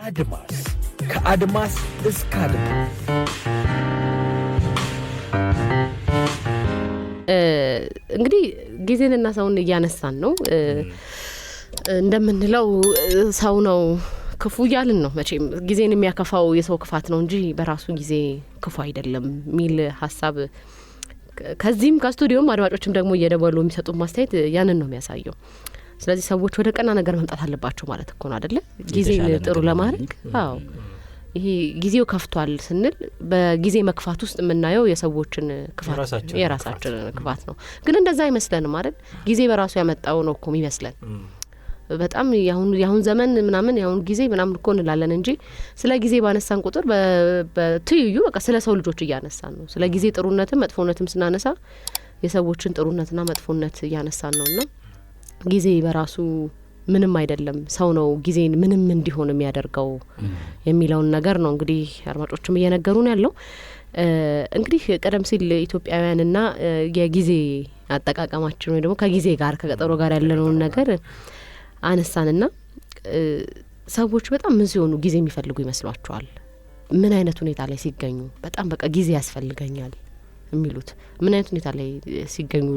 አድማስ ከአድማስ እስከ አድማስ። እንግዲህ ጊዜንና ሰውን እያነሳን ነው። እንደምንለው ሰው ነው ክፉ እያልን ነው። መቼም ጊዜን የሚያከፋው የሰው ክፋት ነው እንጂ በራሱ ጊዜ ክፉ አይደለም የሚል ሀሳብ ከዚህም ከስቱዲዮም አድማጮችም ደግሞ እየደወሉ የሚሰጡት ማስተያየት ያንን ነው የሚያሳየው። ስለዚህ ሰዎች ወደ ቀና ነገር መምጣት አለባቸው ማለት እኮ ነው አይደለ? ጊዜን ጥሩ ለማድረግ አዎ፣ ይሄ ጊዜው ከፍቷል ስንል በጊዜ መክፋት ውስጥ የምናየው የሰዎችን ክፋት የራሳችን ክፋት ነው። ግን እንደዛ አይመስለንም አይደል? ጊዜ በራሱ ያመጣው ነው እኮ የሚመስለን። በጣም ያሁን ዘመን ምናምን ያሁን ጊዜ ምናምን እኮ እንላለን እንጂ ስለ ጊዜ ባነሳን ቁጥር በትይዩ በቃ ስለ ሰው ልጆች እያነሳን ነው። ስለ ጊዜ ጥሩነትም መጥፎነትም ስናነሳ የሰዎችን ጥሩነትና መጥፎነት እያነሳን ነውና ጊዜ በራሱ ምንም አይደለም፣ ሰው ነው ጊዜን ምንም እንዲሆን የሚያደርገው የሚለውን ነገር ነው እንግዲህ አድማጮችም እየነገሩን ያለው። እንግዲህ ቀደም ሲል ኢትዮጵያውያንና የጊዜ አጠቃቀማችን ወይ ደግሞ ከጊዜ ጋር ከቀጠሮ ጋር ያለነውን ነገር አነሳንና ሰዎች በጣም ምን ሲሆኑ ጊዜ የሚፈልጉ ይመስሏቸዋል? ምን አይነት ሁኔታ ላይ ሲገኙ በጣም በቃ ጊዜ ያስፈልገኛል የሚሉት ምን አይነት ሁኔታ ላይ ሲገኙ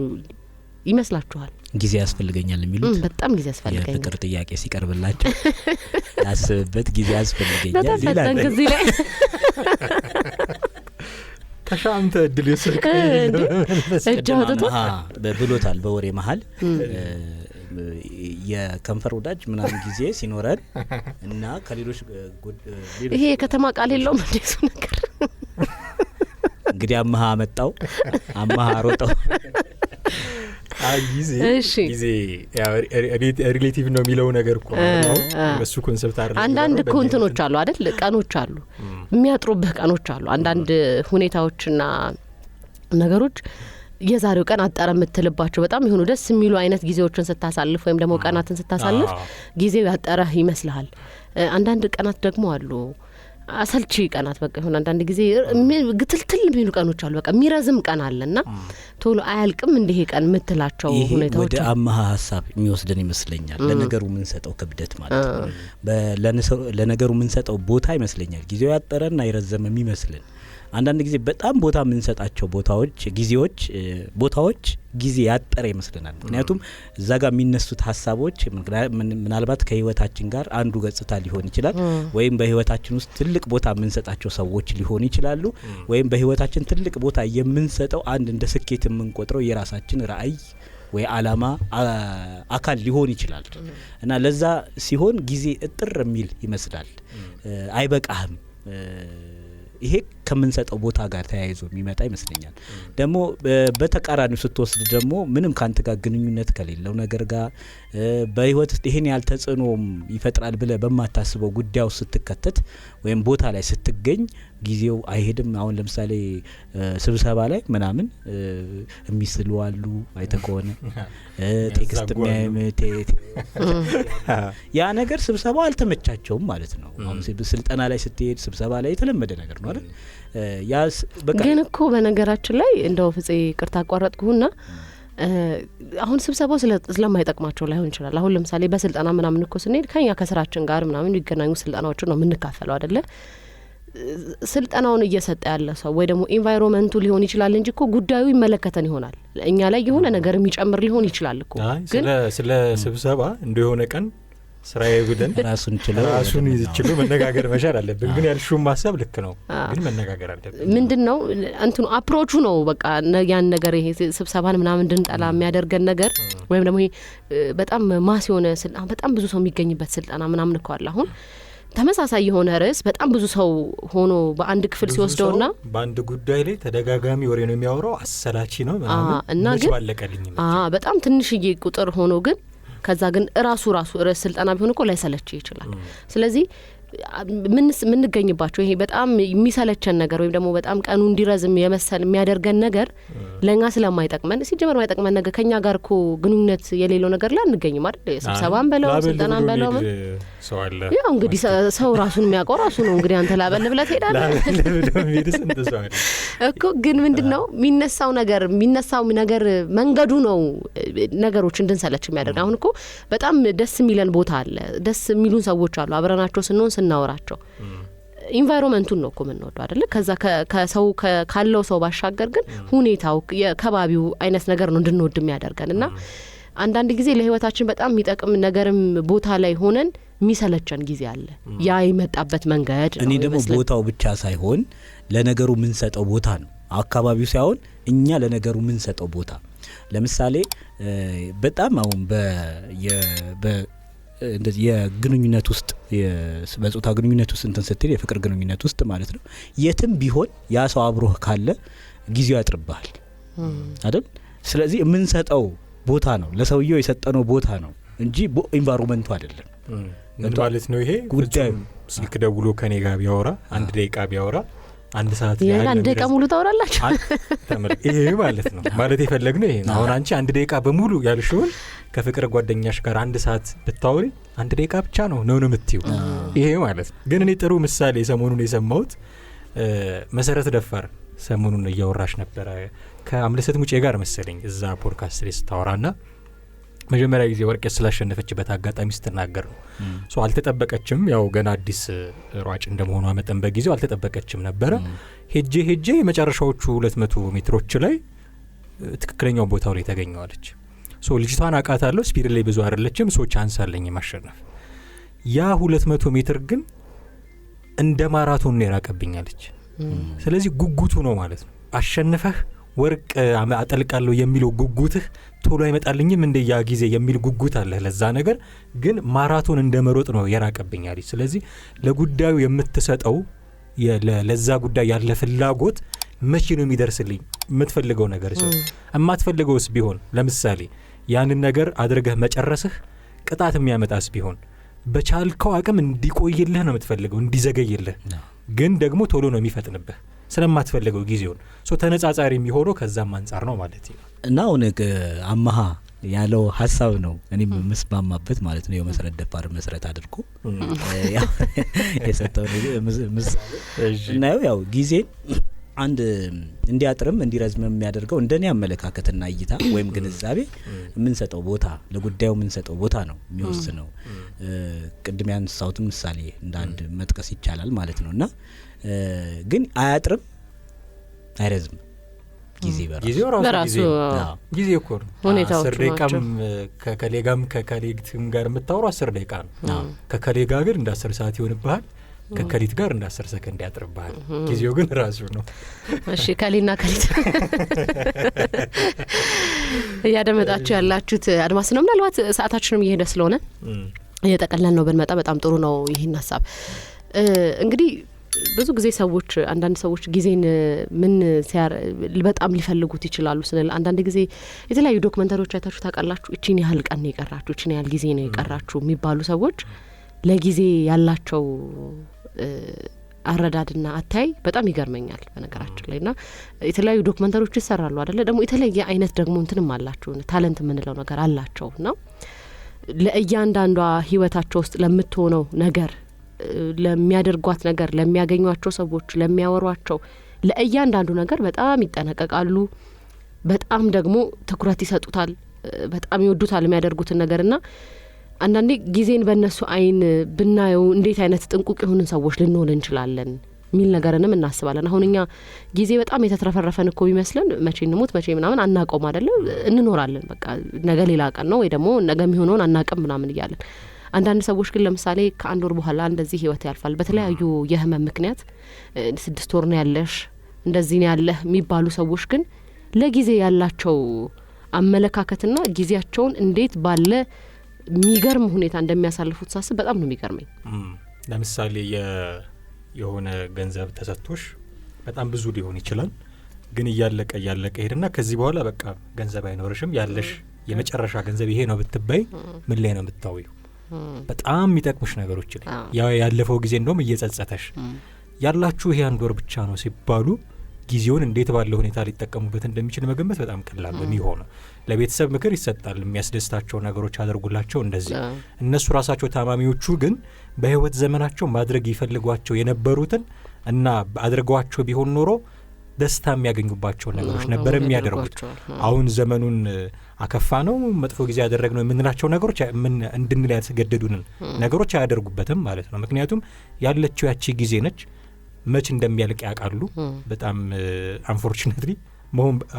ይመስላችኋል? ጊዜ ያስፈልገኛል የሚሉት በጣም ጊዜ ያስፈልገኛል። የፍቅር ጥያቄ ሲቀርብላቸው ያስብበት ጊዜ ያስፈልገኛል ይላል። ጊዜ ላይ ተሻምተ እድል ይስልከ ብሎታል በወሬ መሀል የከንፈር ወዳጅ ምናምን ጊዜ ሲኖረን እና ከሌሎች ይሄ የከተማ ቃል የለውም እንደሱ ነገር እንግዲህ አማሃ መጣው አማሃ ሮጠው ጊዜ ሪሌቲቭ ነው የሚለው ነገር እኮ ነው። እሱ ኮንሰፕት አይደለም። አንዳንድ ኮንተኖች አሉ አይደል? ቀኖች አሉ፣ የሚያጥሩብህ ቀኖች አሉ። አንዳንድ ሁኔታዎችና ነገሮች የዛሬው ቀን አጠረ የምትልባቸው በጣም ይሁኑ ደስ የሚሉ አይነት ጊዜዎችን ስታሳልፍ ወይም ደግሞ ቀናትን ስታሳልፍ ጊዜው ያጠረህ ይመስልሃል። አንዳንድ ቀናት ደግሞ አሉ አሰልቺ ቀናት በቃ ይሁን አንዳንድ ጊዜ ግትልትል የሚሉ ቀኖች አሉ። በቃ የሚረዝም ቀን አለና ቶሎ አያልቅም እንዲህ ቀን የምትላቸው ሁኔታዎች ወደ አማሃ ሀሳብ የሚወስደን ይመስለኛል። ለነገሩ ምን ሰጠው ክብደት ማለት ነው። ለነገሩ ምን ሰጠው ቦታ ይመስለኛል ጊዜው ያጠረና ይረዘም የሚመስልን። አንዳንድ ጊዜ በጣም ቦታ የምንሰጣቸው ቦታዎች ጊዜ ያጠረ ይመስለናል። ምክንያቱም እዛ ጋር የሚነሱት ሀሳቦች ምናልባት ከህይወታችን ጋር አንዱ ገጽታ ሊሆን ይችላል፣ ወይም በህይወታችን ውስጥ ትልቅ ቦታ የምንሰጣቸው ሰዎች ሊሆኑ ይችላሉ፣ ወይም በህይወታችን ትልቅ ቦታ የምንሰጠው አንድ እንደ ስኬት የምንቆጥረው የራሳችን ራዕይ ወይ አላማ አካል ሊሆን ይችላል። እና ለዛ ሲሆን ጊዜ እጥር የሚል ይመስላል። አይበቃህም። ይሄ ከምንሰጠው ቦታ ጋር ተያይዞ የሚመጣ ይመስለኛል። ደግሞ በተቃራኒው ስትወስድ ደግሞ ምንም ካንተ ጋር ግንኙነት ከሌለው ነገር ጋር በህይወት ይሄን ያህል ተጽዕኖም ይፈጥራል ብለህ በማታስበው ጉዳዩ ስትከተት ወይም ቦታ ላይ ስትገኝ ጊዜው አይሄድም። አሁን ለምሳሌ ስብሰባ ላይ ምናምን የሚስሉ አሉ አይተህ ከሆነ ቴክስት ያ ነገር ስብሰባው አልተመቻቸውም ማለት ነው። አሁን ስልጠና ላይ ስትሄድ ስብሰባ ላይ የተለመደ ነገር ነው አይደል? ግን እኮ በነገራችን ላይ እንደው ፍፄ ቅርታ አቋረጥኩና አሁን ስብሰባው ስለማይጠቅማቸው ላይሆን ይችላል። አሁን ለምሳሌ በስልጠና ምናምን እኮ ስንሄድ ከኛ ከስራችን ጋር ምናምን የሚገናኙ ስልጠናዎችን ነው የምንካፈለው አይደለ? ስልጠናውን እየሰጠ ያለ ሰው ወይ ደግሞ ኢንቫይሮንመንቱ ሊሆን ይችላል እንጂ እኮ ጉዳዩ ይመለከተን ይሆናል። እኛ ላይ የሆነ ነገር የሚጨምር ሊሆን ይችላል እኮ። ግን ስለ ስብሰባ እንደሆነ ቀን ስራዬ ብለን ራሱን ይችሉ መነጋገር መቻል አለብን። ግን ያልሽው ማሰብ ልክ ነው፣ ግን መነጋገር አለብን። ምንድነው እንትኑ አፕሮቹ ነው በቃ ያን ነገር ይሄ ስብሰባን ምናምን እንድንጠላ የሚያደርገን ነገር ወይም ደግሞ በጣም ማስ የሆነ ስልጣን በጣም ብዙ ሰው የሚገኝበት ስልጣና ምናምን እኮ አለ። አሁን ተመሳሳይ የሆነ ርዕስ በጣም ብዙ ሰው ሆኖ በአንድ ክፍል ሲወስደውና በአንድ ጉዳይ ላይ ተደጋጋሚ ወሬ ነው የሚያወራው፣ አሰላቺ ነው ምናምን እና ግን በጣም ትንሽዬ ቁጥር ሆኖ ግን ከዛ ግን ራሱ ርዕስ ስልጠና ቢሆን እኮ ላይሰለች ይችላል። ስለዚህ ምንገኝባቸው ይሄ በጣም የሚሰለቸን ነገር ወይም ደግሞ በጣም ቀኑ እንዲረዝም የመሰል የሚያደርገን ነገር ለኛ ስለማይጠቅመን ሲጀመር ማይጠቅመን ነገር ከኛ ጋር እኮ ግንኙነት የሌለው ነገር ላይ አንገኝም አይደል? ስብሰባን በለው ስልጠናን በለው ያው እንግዲህ ሰው ራሱን የሚያውቀው ራሱ ነው። እንግዲህ አንተ ላበል ብለህ ትሄዳለህ እኮ። ግን ምንድነው የሚነሳው ነገር መንገዱ ነው ነገሮች እንድንሰለች የሚያደርግ። አሁን እኮ በጣም ደስ የሚለን ቦታ አለ፣ ደስ የሚሉን ሰዎች አሉ፣ አብረናቸው ስንሆን ስናወራቸው ኢንቫይሮንመንቱን ነው እኮ የምንወደው አይደለ? ከዛ ከሰው ካለው ሰው ባሻገር ግን ሁኔታው የከባቢው አይነት ነገር ነው እንድንወድ የሚያደርገን እና አንዳንድ ጊዜ ለህይወታችን በጣም የሚጠቅም ነገርም ቦታ ላይ ሆነን የሚሰለቸን ጊዜ አለ። ያ የመጣበት መንገድ እኔ ደግሞ ቦታው ብቻ ሳይሆን ለነገሩ ምን ሰጠው ቦታ ነው አካባቢው ሳይሆን እኛ ለነገሩ ምን ሰጠው ቦታ። ለምሳሌ በጣም አሁን እንደዚህ የግንኙነት ውስጥ በጾታ ግንኙነት ውስጥ እንትን ስትል የፍቅር ግንኙነት ውስጥ ማለት ነው የትም ቢሆን ያ ሰው አብሮህ ካለ ጊዜው ያጥርብሃል አይደል? ስለዚህ የምንሰጠው ቦታ ነው ለሰውየው የሰጠነው ቦታ ነው እንጂ ኢንቫይሮንመንቱ አይደለም። ምን ማለት ነው ይሄ? ጉዳዩ ስልክ ደውሎ ከኔ ጋር ቢያወራ 1 ደቂቃ ቢያወራ 1 ሰዓት ያህል 1 ደቂቃ ሙሉ ታወራላችሁ ይሄ ማለት ነው ማለት የፈለግነው ይሄ ነው። አሁን አንቺ 1 ደቂቃ በሙሉ ያልሽውን ከፍቅር ጓደኛሽ ጋር 1 ሰዓት ብታወሪ 1 ደቂቃ ብቻ ነው የምትይው ይሄ ማለት ነው። ግን እኔ ጥሩ ምሳሌ ሰሞኑን የሰማሁት መሰረት ደፋር ሰሞኑን እያወራሽ ነበር ከአምለሰት ሙጬ ጋር መሰለኝ እዛ ፖድካስት ላይ ስታወራና መጀመሪያ ጊዜ ወርቅ ስላሸነፈችበት አጋጣሚ ስትናገር ነው። አልተጠበቀችም፣ ያው ገና አዲስ ሯጭ እንደመሆኗ መጠን በጊዜው አልተጠበቀችም ነበረ። ሄጄ የመጨረሻዎቹ 200 ሜትሮች ላይ ትክክለኛው ቦታው ላይ ተገኘዋለች። ልጅቷን አውቃታለሁ፣ ስፒድ ላይ ብዙ አይደለችም፣ ቻንስ አለኝ ማሸነፍ። ያ 200 ሜትር ግን እንደ ማራቶን ነው የራቀብኛለች። ስለዚህ ጉጉቱ ነው ማለት ነው። አሸንፈህ ወርቅ አጠልቃለሁ የሚለው ጉጉትህ ቶሎ አይመጣልኝም እንደ ያ ጊዜ የሚል ጉጉት አለ ለዛ ነገር፣ ግን ማራቶን እንደመሮጥ ነው የራቀብኛለች። ስለዚህ ለጉዳዩ የምትሰጠው ለዛ ጉዳይ ያለ ፍላጎት መቼ ነው የሚደርስልኝ? የምትፈልገው ነገር ሲሆን የማትፈልገውስ ቢሆን ለምሳሌ ያንን ነገር አድርገህ መጨረስህ ቅጣት የሚያመጣስ ቢሆን በቻልከው አቅም እንዲቆይልህ ነው የምትፈልገው፣ እንዲዘገይልህ፣ ግን ደግሞ ቶሎ ነው የሚፈጥንብህ ስለማትፈልገው ጊዜውን። ተነጻጻሪ የሚሆነው ከዛም አንጻር ነው ማለት ነው። እና አሁን አማሃ ያለው ሀሳብ ነው እኔም መስማማበት ማለት ነው። የመሰረት ደፋር መሰረት አድርጎ የሰጠው ምሳሌ እና ያው ጊዜ አንድ እንዲያጥርም እንዲረዝም የሚያደርገው እንደኔ አመለካከትና እይታ ወይም ግንዛቤ የምንሰጠው ቦታ ለጉዳዩ የምንሰጠው ቦታ ነው የሚወስነው። ቅድም ያነሳሁት ምሳሌ እንደ አንድ መጥቀስ ይቻላል ማለት ነውና ግን አያጥርም አይረዝም ጊዜ በራሱ ጊዜ እኮ ነው። 10 ደቂቃም ከከሌጋም ከከሌግትም ጋር የምታወራው 10 ደቂቃ ነው። ከከሌጋ ግን እንደ 10 ሰዓት ይሆንብሃል፣ ከከሊት ጋር እንደ 10 ሰከንድ ያጥርብሃል። ጊዜው ግን ራሱ ነው። እሺ ከሊና ከሊት እያደመጣችሁ ያላችሁት አድማስ ነው። ምናልባት ሰዓታችንም እየሄደ ስለሆነ እየጠቀለልን ነው ብንመጣ በጣም ጥሩ ነው። ይህን ሀሳብ እንግዲህ ብዙ ጊዜ ሰዎች አንዳንድ ሰዎች ጊዜን ምን በጣም ሊፈልጉት ይችላሉ ስንል አንዳንድ ጊዜ የተለያዩ ዶክመንተሪዎች አይታችሁ ታውቃላችሁ። እቺን ያህል ቀን ነው የቀራችሁ፣ እቺን ያህል ጊዜ ነው የቀራችሁ የሚባሉ ሰዎች ለጊዜ ያላቸው አረዳድና አታይ በጣም ይገርመኛል በነገራችን ላይና የተለያዩ ዶክመንተሪዎች ይሰራሉ አይደለ? ደግሞ የተለየ አይነት ደግሞ እንትንም አላቸው ታለንት የምንለው ነገር አላቸውና ለእያንዳንዷ ህይወታቸው ውስጥ ለምትሆነው ነገር ለሚያደርጓት ነገር ለሚያገኟቸው ሰዎች ለሚያወሯቸው ለእያንዳንዱ ነገር በጣም ይጠነቀቃሉ። በጣም ደግሞ ትኩረት ይሰጡታል። በጣም ይወዱታል የሚያደርጉትን ነገርና አንዳንዴ ጊዜን በእነሱ አይን ብናየው እንዴት አይነት ጥንቁቅ የሆንን ሰዎች ልንሆን እንችላለን ሚል ነገርንም እናስባለን። አሁን እኛ ጊዜ በጣም የተትረፈረፈን እኮ ቢመስለን መቼ እንሞት መቼ ምናምን አናውቀውም አይደለ? እንኖራለን በቃ ነገ ሌላ ቀን ነው ወይ ደግሞ ነገ የሚሆነውን አናውቅም ምናምን እያለን። አንዳንድ ሰዎች ግን ለምሳሌ ከ1 ወር በኋላ እንደዚህ ህይወት ያልፋል በተለያዩ የህመም ምክንያት 6 ወር ነው ያለሽ እንደዚህ ነው ያለህ የሚባሉ ሰዎች ግን ለጊዜ ያላቸው አመለካከትና ጊዜያቸውን እንዴት ባለ የሚገርም ሁኔታ እንደሚያሳልፉት ሳስብ በጣም ነው የሚገርመኝ። ለምሳሌ የሆነ ገንዘብ ተሰጥቶሽ በጣም ብዙ ሊሆን ይችላል፣ ግን እያለቀ ሄድና ከዚህ በኋላ በቃ ገንዘብ አይኖርሽም፣ ያለሽ የመጨረሻ ገንዘብ ይሄ ነው ብትባይ ምን ላይ ነው የምታውዩ? በጣም የሚጠቅሙሽ ነገሮች ላይ ያለፈው ጊዜ እንደውም እየጸጸተሽ ያላችሁ ይሄ 1 ወር ብቻ ነው ሲባሉ ጊዜውን እንዴት ባለ ሁኔታ ሊጠቀሙበት እንደሚችል መገመት በጣም ቀላል ነው የሚሆነው። ለቤተሰብ ምክር ይሰጣል፣ የሚያስደስታቸው ነገሮች አድርጉላቸው እንደዚህ። እነሱ ራሳቸው ታማሚዎቹ ግን በህይወት ዘመናቸው ማድረግ ይፈልጓቸው የነበሩትን እና አድርጓቸው ቢሆን ኖሮ ደስታ የሚያገኙባቸው ነገሮች ነበር የሚያደርጉት። አሁን ዘመኑን አከፋ ነው መጥፎ ጊዜ ያደረግነው የምንላቸው ነገሮች እንድንል ያስገደዱንን ነገሮች አያደርጉበትም ማለት ነው። ምክንያቱም ያለችው ያቺ ጊዜ ነች። መች እንደሚያልቅ ያውቃሉ። በጣም አንፎርቹኔትሊ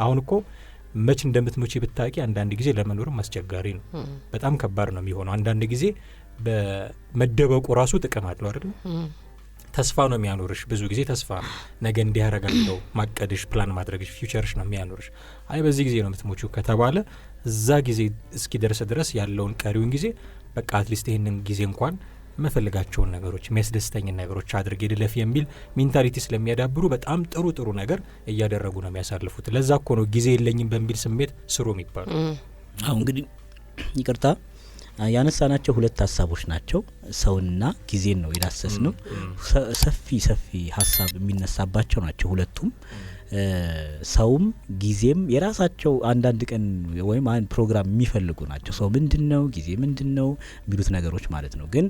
አሁን እኮ መች እንደምትሞቺ ብታቂ አንዳንድ ጊዜ ለመኖርም አስቸጋሪ ነው። በጣም ከባድ ነው የሚሆነው። አንዳንድ ጊዜ በመደበቁ ራሱ ጥቅም አለው አይደል? ተስፋ ነው የሚያኖርሽ። ብዙ ጊዜ ተስፋ ነው። ነገ እንዲያረጋለው ማቀድሽ፣ ፕላን ማድረግሽ፣ ፊውቸርሽ ነው የሚያኖርሽ። አይ በዚህ ጊዜ ነው የምትሞቺው ከተባለ እዛ ጊዜ እስኪደርስ ድረስ ያለውን ቀሪውን ጊዜ በቃ አትሊስት ይሄንን ጊዜ እንኳን መፈልጋቸውን ነገሮች የሚያስደስተኝን ነገሮች አድርጌ ልለፍ የሚል ሜንታሊቲ ስለሚያዳብሩ በጣም ጥሩ ጥሩ ነገር እያደረጉ ነው የሚያሳልፉት። ለዛ እኮ ነው ጊዜ የለኝም በሚል ስሜት ስሩ የሚባሉ። አሁን እንግዲህ ይቅርታ ያነሳናቸው ሁለት ሀሳቦች ናቸው። ሰውና ጊዜን ነው የዳሰስ ነው። ሰፊ ሀሳብ የሚነሳባቸው ናቸው ሁለቱም። ሰውም ጊዜም የራሳቸው አንዳንድ ቀን ወይም አንድ ፕሮግራም የሚፈልጉ ናቸው። ሰው ምንድነው ጊዜ ምንድነው የሚሉት ነገሮች ማለት ነው። ግን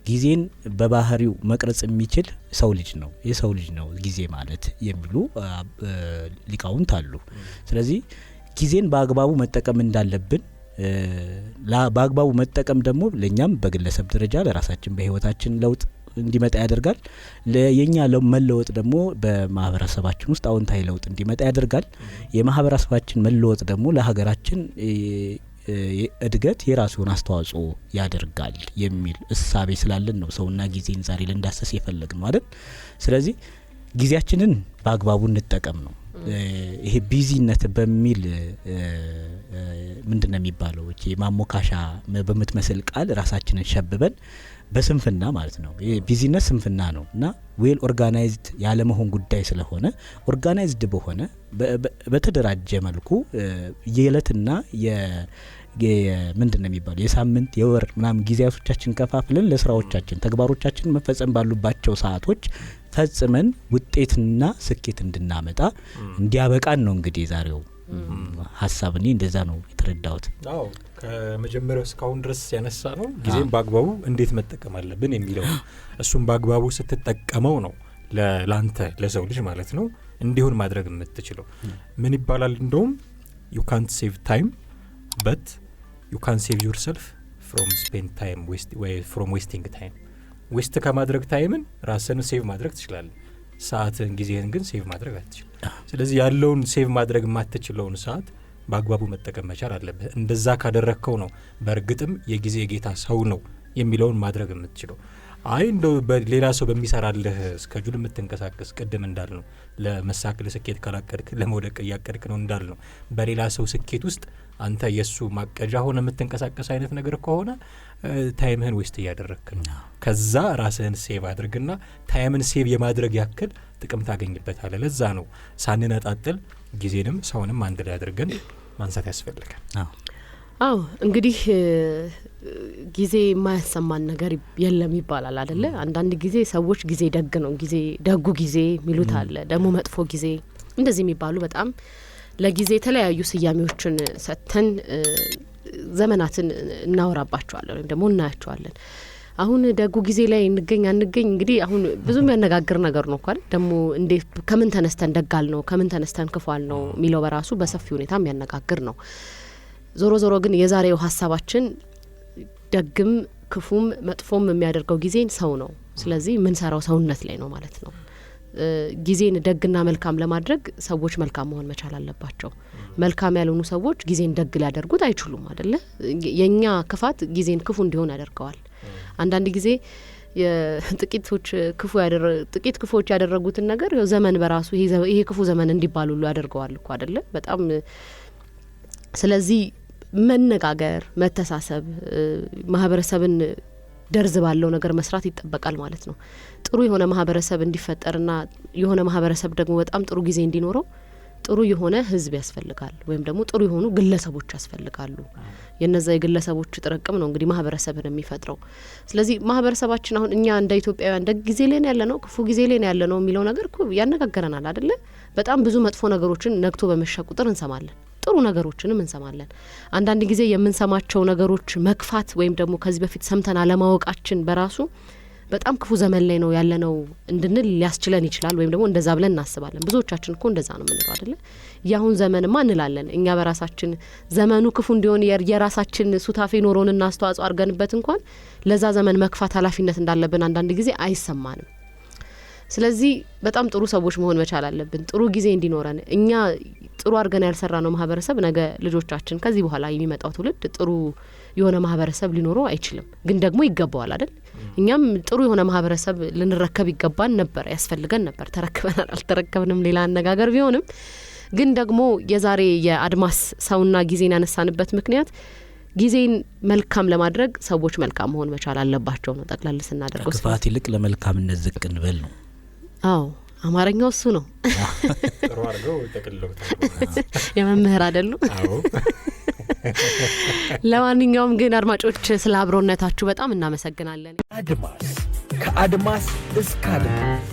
ጊዜን በባህሪው መቅረጽ የሚችል ሰው ልጅ ነው፣ የሰው ልጅ ነው ጊዜ ማለት የሚሉ ሊቃውንት አሉ። ስለዚህ ጊዜን በአግባቡ መጠቀም እንዳለብን በአግባቡ መጠቀም ደግሞ ለኛም በግለሰብ ደረጃ ለራሳችን በህይወታችን ለውጥ እንዲመጣ ያደርጋል። የኛ መለወጥ ደግሞ በማህበረሰባችን ውስጥ አዎንታዊ ለውጥ እንዲመጣ ያደርጋል። የማህበረሰባችን መለወጥ ደግሞ ለሀገራችን እድገት የራሱን አስተዋጽኦ ያደርጋል የሚል እሳቤ ስላለን ነው ሰውና ጊዜን ዛሬ ልንዳሰስ የፈለግነው አይደል? ስለዚህ ጊዜያችንን በአግባቡ እንጠቀም ነው። ይሄ ቢዚነት በሚል ምንድነው የሚባለው ማሞካሻ በምትመስል ቃል ራሳችንን ሸብበን በስንፍና ማለት ነው። ቢዚነስ ስንፍና ነው እና ዌል ኦርጋናይዝድ ያለ መሆን ጉዳይ ስለሆነ ኦርጋናይዝድ በሆነ በተደራጀ መልኩ የዕለትና ምንድነው የሚባለው የሳምንት የወር ምናምን ጊዜያቶቻችን ከፋፍለን ለስራዎቻችን ተግባሮቻችን መፈጸም ባሉባቸው ሰዓቶች ፈጽመን ውጤትና ስኬት እንድናመጣ እንዲያበቃን ነው እንግዲህ ዛሬው ሀሳብ። እኔ እንደዛ ነው የተረዳሁት። አዎ ከመጀመሪያው እስካሁን ድረስ ያነሳ ነው ጊዜን በአግባቡ እንዴት መጠቀም አለብን የሚለው። እሱም በአግባቡ ስትጠቀመው ነው ለላንተ ለሰው ልጅ ማለት ነው እንዲሆን ማድረግ የምትችለው። ምን ይባላል እንደውም you can't save time but you can save yourself from spend time from wasting time። ዌስት ከማድረግ ታይምን ራስን ሴቭ ማድረግ ትችላለህ። ሰዓትን ጊዜህን ግን ሴቭ ማድረግ አትችልም። ስለዚህ ያለውን ሴቭ ማድረግ የማትችለውን ሰዓት በአግባቡ መጠቀም መቻል አለብህ። እንደዛ ካደረግከው ነው በእርግጥም የጊዜ ጌታ ሰው ነው የሚለውን ማድረግ የምትችለው። አይ እንደው በሌላ ሰው በሚሰራልህ እስከጁል የምትንቀሳቀስ ቅድም እንዳልነው ለመሳክ ለስኬት ካላቀድክ ለመውደቅ እያቀድክ ነው እንዳልነው በሌላ ሰው ስኬት ውስጥ አንተ የሱ ማቀጃ ሆነ የምትንቀሳቀስ አይነት ነገር ከሆነ ታይምህን ዌስት እያደረግክ ነው። ከዛ ራስህን ሴቭ አድርግና ታይምን ሴቭ የማድረግ ያክል ጥቅም ታገኝበታለህ። ለዛ ነው ሳንነጣጥል ጊዜንም ሰውንም አንድ ላይ አድርገን ማንሳት ያስፈልጋል። አዎ እንግዲህ ጊዜ የማያሰማን ነገር የለም ይባላል አይደለ? አንዳንድ ጊዜ ሰዎች ጊዜ ደግ ነው ጊዜ ደጉ ጊዜ ሚሉት አለ፣ ደግሞ መጥፎ ጊዜ እንደዚህ የሚባሉ በጣም ለጊዜ የተለያዩ ስያሜዎችን ሰጥተን ዘመናትን እናወራባቸዋለን ወይም ደግሞ እናያቸዋለን። አሁን ደጉ ጊዜ ላይ እንገኝ እንግዲህ አሁን ብዙ የሚያነጋግር ነገር ነው እንኳን ደግሞ እንዴት ከምን ተነስተን ደጋል ነው ከምን ተነስተን ክፏል ነው የሚለው በራሱ በሰፊ ሁኔታ የሚያነጋግር ነው። ዞሮ ግን የዛሬው ሀሳባችን ደግም ክፉም መጥፎም የሚያደርገው ጊዜን ሰው ነው። ስለዚህ ምን ሰራው ሰውነት ላይ ነው ማለት ነው። ጊዜን ደግና መልካም ለማድረግ ሰዎች መልካም መሆን መቻል አለባቸው። መልካም ያልሆኑ ሰዎች ጊዜን ደግ ሊያደርጉት አይችሉም አይደለ? የኛ ክፋት ጊዜን ክፉ እንዲሆን ያደርገዋል። አንዳንድ ጊዜ ጥቂት ክፉዎች ያደረጉትን ነገር ዘመን በራሱ ይሄ ክፉ ዘመን እንዲባሉ ሁሉ ያደርገዋል እኮ አይደለ? በጣም ስለዚህ መነጋገር፣ መተሳሰብ፣ ማህበረሰብን ደርዝ ባለው ነገር መስራት ይጠበቃል ማለት ነው። ጥሩ የሆነ ማህበረሰብ እንዲፈጠርና የሆነ ማህበረሰብ ደግሞ በጣም ጥሩ ጊዜ እንዲኖረው ጥሩ የሆነ ህዝብ ያስፈልጋል ወይም ደግሞ ጥሩ የሆኑ ግለሰቦች ያስፈልጋሉ። የነዛ የግለሰቦች ጥርቅም ነው እንግዲህ ማህበረሰብን የሚፈጥረው። ስለዚህ ማህበረሰባችን አሁን እኛ እንደ ኢትዮጵያውያን ደግ ጊዜ ላይ ያለነው ክፉ ጊዜ ላይ ያለነው የሚለው ነገር እኮ ያነጋገረናል አይደለ? በጣም ብዙ መጥፎ ነገሮችን ነግቶ በመሸ ቁጥር እንሰማለን፣ ጥሩ ነገሮችንም እንሰማለን። አንዳንድ ጊዜ የምንሰማቸው ነገሮች መክፋት ወይም ደግሞ ከዚህ በፊት ሰምተን አለማወቃችን በራሱ በጣም ክፉ ዘመን ላይ ነው ያለነው እንድንል ሊያስችለን ይችላል ወይም ደግሞ እንደዛ ብለን እናስባለን። ብዙዎቻችን እኮ እንደዛ ነው የምንለው አይደለ? ያሁን ዘመንማ እንላለን እኛ በራሳችን ዘመኑ ክፉ እንዲሆን የራሳችን ሱታፌ ኖሮንና አስተዋጽኦ አድርገንበት እንኳን ለዛ ዘመን መክፋት ኃላፊነት እንዳለብን አንዳንድ ጊዜ አይሰማንም። ስለዚህ በጣም ጥሩ ሰዎች መሆን መቻል አለብን ጥሩ ጊዜ እንዲኖረን። እኛ ጥሩ አድርገን ያልሰራ ነው ማህበረሰብ ነገ ልጆቻችን ከዚህ በኋላ የሚመጣው ትውልድ ጥሩ የሆነ ማህበረሰብ ሊኖረው አይችልም። ግን ደግሞ ይገባዋል አይደል? እኛም ጥሩ የሆነ ማህበረሰብ ልንረከብ ይገባን ነበር፣ ያስፈልገን ነበር። ተረክበናል አልተረከብንም ሌላ አነጋገር ቢሆንም ግን ደግሞ የዛሬ የአድማስ ሰውና ጊዜን ያነሳንበት ምክንያት ጊዜን መልካም ለማድረግ ሰዎች መልካም መሆን መቻል አለባቸው ነው። ጠቅላላ ስናደርገው ክፋት ይልቅ ለመልካምነት ዝቅ እንበል ነው። አዎ አማርኛው እሱ ነው። ጥሩ አድርገው ተቀልለውታል። የመምህር አይደሉ? አዎ። ለማንኛውም ግን አድማጮች ስለ አብሮነታችሁ በጣም እናመሰግናለን። አድማስ ከአድማስ እስከ አድማስ